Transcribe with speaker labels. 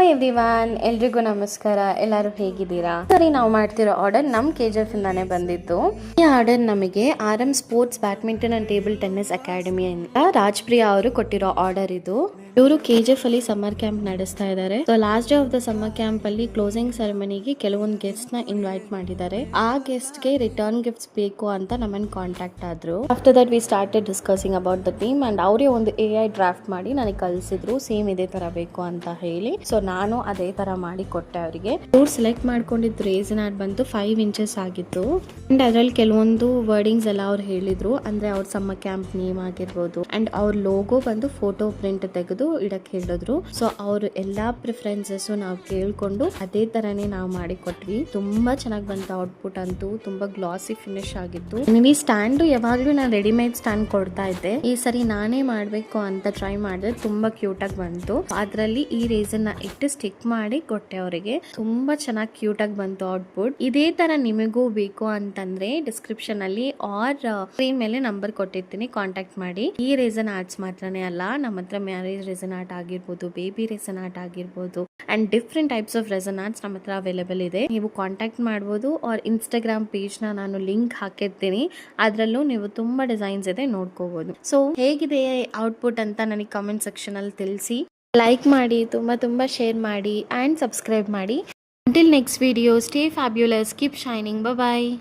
Speaker 1: Hi everyone, ಎಲ್ರಿಗೂ ನಮಸ್ಕಾರ. ಎಲ್ಲರೂ ಹೇಗಿದ್ದೀರಾ? ಸರಿ, ನಾವು ಮಾಡ್ತಿರೋ ಆರ್ಡರ್ ನಮ್ಮ KGF ಇಂದಾನೆ ಬಂದಿತ್ತು. ಈ ಆರ್ಡರ್ ನಮಗೆ RM sports badminton and table tennis academy ಅಂತ ರಾಜ್ಪ್ರಿಯಾ ಅವರು ಕೊಟ್ಟಿರೋ ಆರ್ಡರ್ ಇದು. ಇವರು KGF ಅಲ್ಲಿ ಸಮ್ಮರ್ ಕ್ಯಾಂಪ್ ನಡೆಸ್ತಾ ಇದ್ದಾರೆ. So last day of the summer camp ಅಲ್ಲಿ ಕ್ಲೋಸಿಂಗ್ ಸೆರೆಮನಿಗೆ ಕೆಲವೊಂದು ಗೆಸ್ಟ್ ನ ಇನ್ವೈಟ್ ಮಾಡಿದ್ದಾರೆ. ಆ ಗೆಸ್ಟ್ ಗೆ ರಿಟರ್ನ್ ಗಿಫ್ಟ್ಸ್ ಬೇಕು ಅಂತ ನಮ್ಮನ್ನ ಕಾಂಟ್ಯಾಕ್ಟ್ ಆದ್ರು. After that we started discussing about the theme and ಅವರೇ ಒಂದು AI ಡ್ರಾಫ್ಟ್ ಮಾಡಿ ನನಗೆ ಕಳಿಸಿದ್ರು, ಸೇಮ್ ಇದೇ ತರ ಬೇಕು ಅಂತ ಹೇಳಿ. ಸೊ ನಾನು ಅದೇ ತರ ಮಾಡಿ ಕೊಟ್ಟೆ ಅವರಿಗೆ. ಇವ್ರು ಸೆಲೆಕ್ಟ್ ಮಾಡ್ಕೊಂಡಿದ್ದು ರೇಸನ್ ಆರ್ಟ್ ಬಂತು 5 ಇಂಚಸ್ ಆಗಿತ್ತು. ಅಂಡ್ ಅದರಲ್ಲಿ ಕೆಲವೊಂದು ವರ್ಡಿಂಗ್ಸ್ ಎಲ್ಲ ಅವ್ರು ಹೇಳಿದ್ರು, ಅಂದ್ರೆ ಅವ್ರ ಸಮ್ಮರ್ ಕ್ಯಾಂಪ್ ನೇಮ್ ಆಗಿರ್ಬೋದು ಅಂಡ್ ಅವ್ರ ಲೋಗೋ ಬಂದು ಫೋಟೋ ಪ್ರಿಂಟ್ ತೆಗೆದು ಇಡಕ್ ಹೇಳಿದ್ರು. ಸೊ ಅವ್ರ ಎಲ್ಲಾ ಪ್ರಿಫರೆನ್ಸಸ್ ನಾವು ಕೇಳ್ಕೊಂಡು ಅದೇ ತರನೇ ನಾವು ಮಾಡಿ ಕೊಟ್ವಿ. ತುಂಬಾ ಚೆನ್ನಾಗಿ ಬಂತು ಔಟ್ಪುಟ್ ಅಂತೂ. ತುಂಬಾ ಗ್ಲಾಸಿ ಫಿನಿಶ್ ಆಗಿತ್ತು. ಈ ಸ್ಟ್ಯಾಂಡ್ ಯಾವಾಗ್ಲೂ ನಾನು ರೆಡಿಮೇಡ್ ಸ್ಟ್ಯಾಂಡ್ ಕೊಡ್ತಾ ಇದ್ದೆ. ಈ ಸರಿ ನಾನೇ ಮಾಡ್ಬೇಕು ಅಂತ ಟ್ರೈ ಮಾಡಿದ್ರೆ ತುಂಬಾ ಕ್ಯೂಟ್ ಆಗಿ ಬಂತು. ಅದ್ರಲ್ಲಿ ಈ ರೇಸನ್ ನ ಇಟ್ಟು ಸ್ಟಿಕ್ ಮಾಡಿ ಕೊಟ್ಟೆ ಅವರಿಗೆ. ತುಂಬಾ ಚೆನ್ನಾಗಿ ಕ್ಯೂಟ್ ಆಗಿ ಬಂತು ಔಟ್ಪುಟ್. ಇದೇ ತರ ನಿಮಗೂ ಬೇಕು ಅಂತಂದ್ರೆ ಡಿಸ್ಕ್ರಿಪ್ಷನ್ ಅಲ್ಲಿ ಆರ್ ಸ್ಕ್ರೀನ್ ಮೇಲೆ ನಂಬರ್ ಕೊಟ್ಟಿರ್ತೀನಿ, ಕಾಂಟ್ಯಾಕ್ಟ್ ಮಾಡಿ. ಈ ರೇಸನ್ ಆರ್ಟ್ಸ್ ಮಾತ್ರನೇ ಅಲ್ಲ, ನಮ್ಮ ಹತ್ರ ಮ್ಯಾರೇಜ್ ರೆಸನ್ ಆರ್ಟ್ ಆಗಿರ್ಬೋದು, ಬೇಬಿ ರೆಸನ್ ಆರ್ಟ್ ಆಗಿರ್ಬೋದು and different types of resin arts ನಮ್ಮ ಹತ್ರ ಅವೈಲೇಬಲ್ ಇದೆ. ನೀವು ಕಾಂಟ್ಯಾಕ್ಟ್ ಮಾಡ್ಬೋದು. ಆರ್ ಇನ್ಸ್ಟಾಗ್ರಾಮ್ ಪೇಜ್ ನ ನಾನು ಲಿಂಕ್ ಹಾಕಿರ್ತೀನಿ, ಅದ್ರಲ್ಲೂ ನೀವು ತುಂಬಾ ಡಿಸೈನ್ಸ್ ಇದೆ ನೋಡ್ಕೋಬಹುದು. ಸೊ ಹೇಗಿದೆ ಔಟ್ಪುಟ್ ಅಂತ ನನಗೆ ಕಮೆಂಟ್ ಸೆಕ್ಷನ್ ಅಲ್ಲಿ ತಿಳಿಸಿ. ಲೈಕ್ ಮಾಡಿ, ತುಂಬಾ ಶೇರ್ ಮಾಡಿ ಅಂಡ್ ಸಬ್ಸ್ಕ್ರೈಬ್ ಮಾಡಿ. Until next video, stay fabulous, keep shining, bye bye.